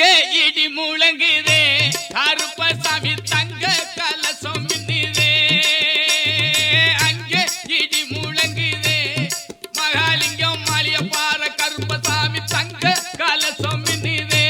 அங்கே இடி முழங்குதே கருப்பசாமி தங்க கலசம் மின்னுதே அங்கே இடி முழங்குதே மகாலிங்கம் மாளிய பாற கருப்பசாமி தங்க கலசம் மின்னுதே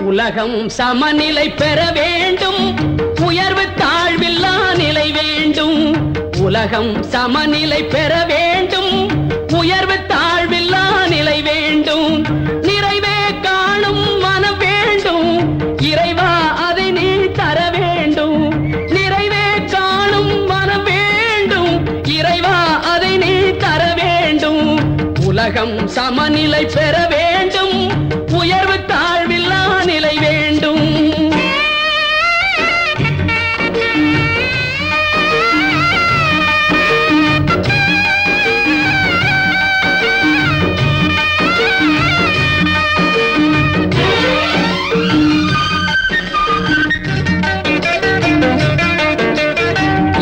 உலகம் சமநிலை பெற வேண்டும் உயர்வு தாழ்வில்லா நிலை வேண்டும் உலகம் சமநிலை பெற வேண்டும் உயர்வு தாழ்வில்லா நிலை வேண்டும் நிறைவே காணும் மனம் வேண்டும் இறைவா அதை நீ தர வேண்டும் நிறைவே காணும் மனம் வேண்டும் இறைவா அதை நீ தர வேண்டும் உலகம் சமநிலை பெற வேண்டும் உயர்வு தாழ்வில்லா நிலை வேண்டும்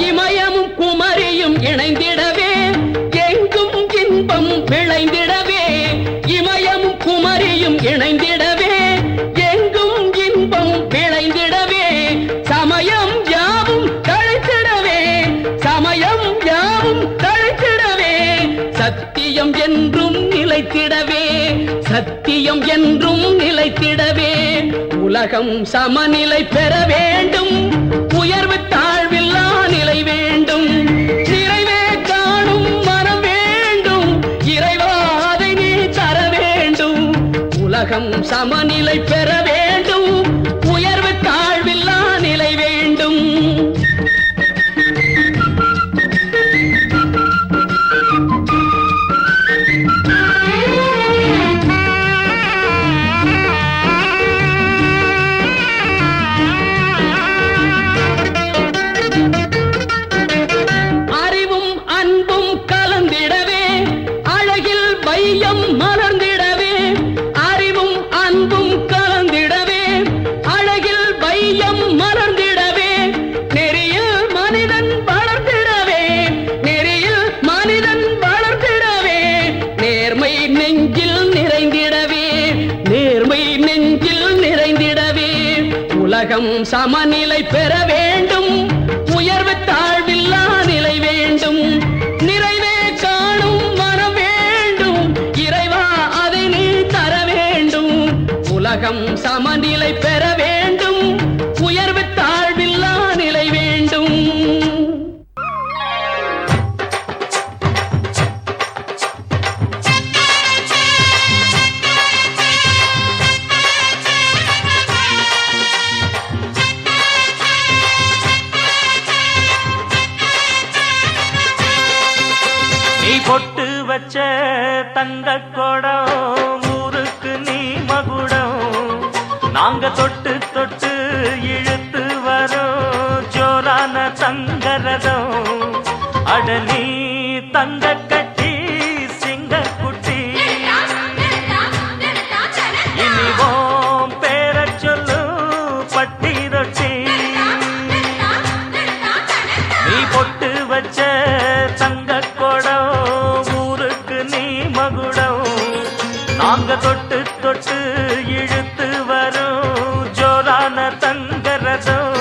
இமயமும் குமரியும் இணைந்திடவே எங்கும் இன்பம் விளைந்திடவே இமயமும் குமரியும் இணைந்திடவே எங்கும் இன்பம் விளைந்திடவே சமயம் யாவும் தழைத்திடவே சமயம் யாவும் தழைத்திடவே சத்தியம் என்றும் நிலைத்திடவே சத்தியம் என்றும் நிலைத்திடவே உலகம் சமநிலை பெற வேண்டும் உயர்வு தாழ்வில்லா நிலை வேண்டும் நிறைவே காணும் மனம் வேண்டும் இறைவா அதை நீ தர வேண்டும் உலகம் சமநிலை பெற வேண்டும் உயர்வு தாழ்வில்லா நிலை வேண்டும் அறிவும் அன்பும் கலந்திடவே அழகில் வையம் மலர்ந்திடவே அறிவும் அன்பும் கலந்திடவே உலகம் சமநிலை பெற வேண்டும், உயர்வு தாழ்வில்லா நிலை வேண்டும், நிறைவே காணும் மனம் வேண்டும், இறைவா அதை நீ தர வேண்டும். உலகம் சமநிலை பெற வேண்டும், உயர்வு தாழ்வில்லா நிலை வேண்டும். நீ பொட்டு வச்ச தங்க கொடம் ஊருக்கு நீ மகுடம், நாங்க தொட்டு தொட்டு இழுத்து வரோம் ஜோரான தங்கரதம். அட நீ தங்க கட்டி சிங்க குட்டி, இனிவோம் பேர சொல்லு பட்டி ரொட்டி. நீ பொட்டு வச்ச தங்க கொடம் ஊருக்கு நீ மகுடம், நாங்க தொட்டு தொட்டு இழுத்து வரும் ஜோரான தங்கரதம்.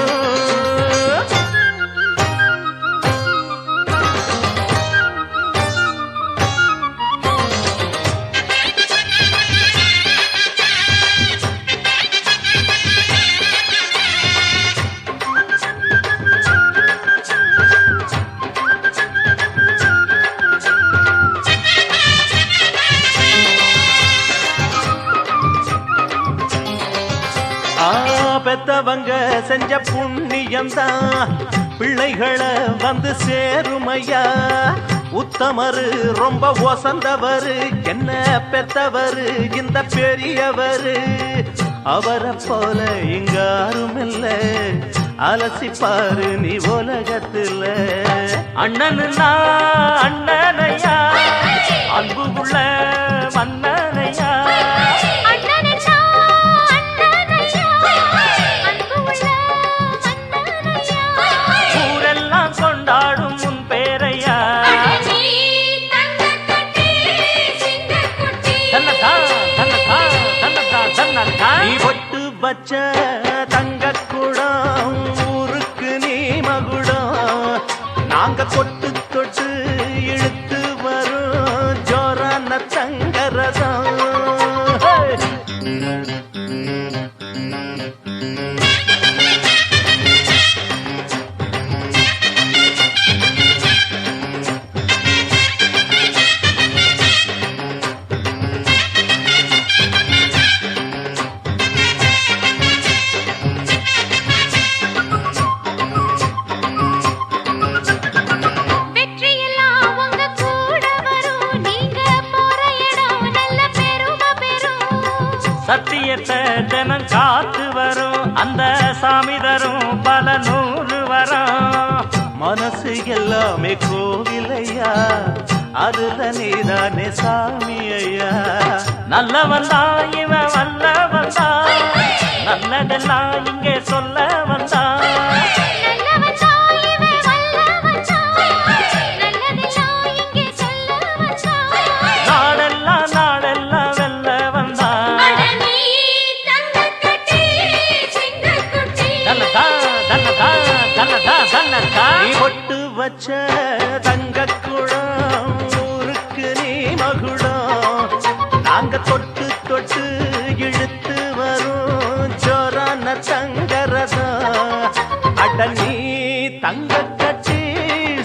பெத்தவங்க செஞ்ச புண்ணியம்தான் பிள்ளைகளை வந்து சேருமையா. உத்தமரு ரொம்ப ஒசந்தவரு, என்ன பெத்தவரு இந்த பெரியவரு. அவரை போல இங்க யாருமில்ல, அலசிப்பாரு நீ உலகத்துல. அண்ணனுன்னா அண்ணனையா, அன்பு உள்ள மன்னனையா. ஊரெல்லாம் கொண்டாடும் உன் பேரையா. நீ பொட்டு வச்ச தங்க குடம் ஊருக்கு நீ மகுடம், நாங்க தொட்டு தொட்டு இழுத்து வரும் ஜோரான தங்கரதம். சத்தியத்தை ஜனம் காத்து வரும், அந்த சாமி தரும் பல நூறு வரும். மனசு எல்லாமே கோவிலையா, அதுல நீதானே சாமி ஐயா. நல்லவன் தான் இவன் வல்லவன் தான், நல்லதெல்லாம் இங்கே சொல்ல வந்தான். நாடெல்லாம் நாடெல்லாம் வெல்ல வந்தான். நீ பொட்டு வச்ச தங்க குடம் ஊருக்கு நீ மகுடம், நாங்க தொட்டு தொட்டு இழுத்து வரும் ஜோரான தங்கரதம். அட நீ தங்க கட்டி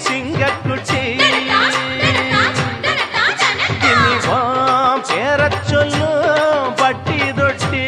சிங்க குட்டி, இனிவோம் பேர சொல்லும் பட்டி தொட்டி.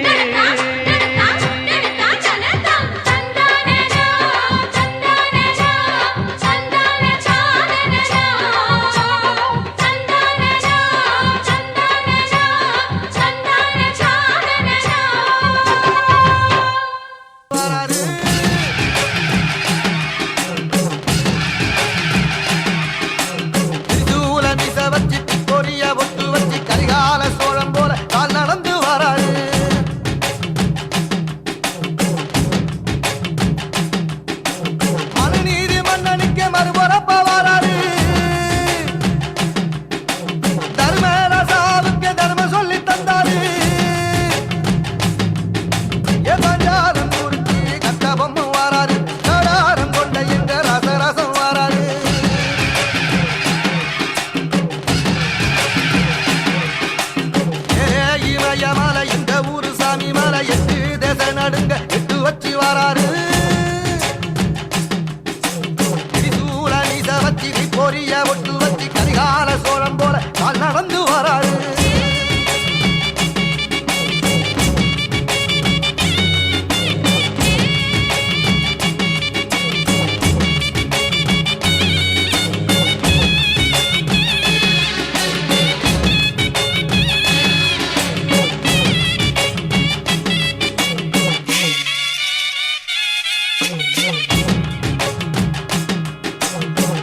நடுங்க எட்டு வச்சு வராரு திரிசூல நீச வச்சி பொரிய ஒட்டு வச்சு கரிகால சோழம் போல கால் நடந்து வராரு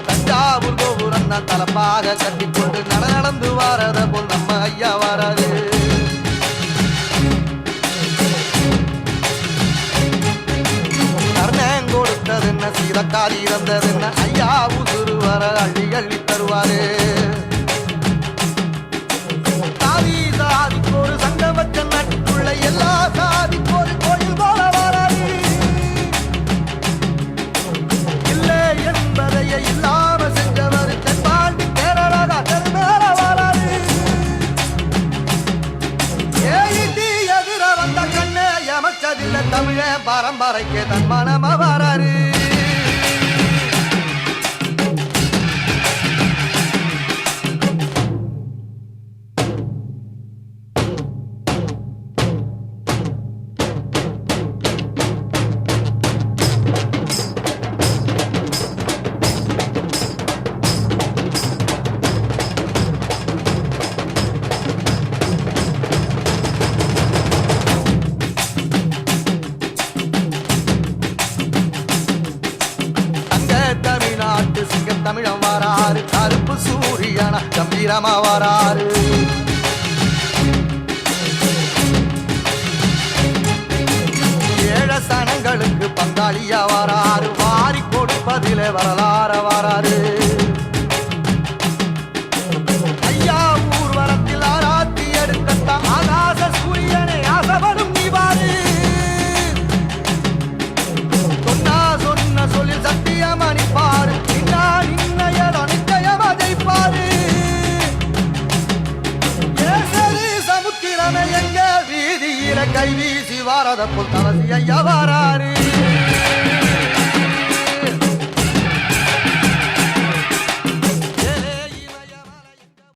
தஞ்சாவூர் கோபுரம் தான் தலப்பாக கட்டிக்கொண்டு நடந்து வாரத போல் நம்ம ஐயா வராது கர்ணன் கொடுத்தது என்ன சீதக்காரி இறந்தது என்ன ஐயா உசுறு வர அள்ளி அள்ளி தருவாரு சாதி சாதிக்கு ஒரு சங்கம் வச்ச நாட்டுக்குள்ள எல்லா சாதிக்கு ஒரு கோயில் போல வராது இல்லை என்பதையே இல்லாம செஞ்சவர் தென்பாண்டி கேரளா தெருமேல வராது ஏயிட்டி எதிர வந்த கண்ணே எமச்சதில்லை தமிழ பரம்பரைக்கு தன் மனம வராரு தமிழ்நாட்டு சிங்க தமிழம் வராரு கருப்பு சூரியனா கம்பீரமா வராரு ஏழ சனங்களுக்கு பங்காளியா வராரு வாரி கொடுப்பதிலே வரலாற வராரு ஐயா ஊர்வலத்தில் ஆராத்தி எடுக்கத்தான் ஆகாச சூரியனை ஆசைப்படும் நீவாரு சொன்ன சொல்லில் சத்தியம் அணிப்பாரு நிச்சயம் அதைப்பாரு சமுத்திரமே எங்க வீதியில கை வீசி வாரத போல் தவசி ஐயா வராரு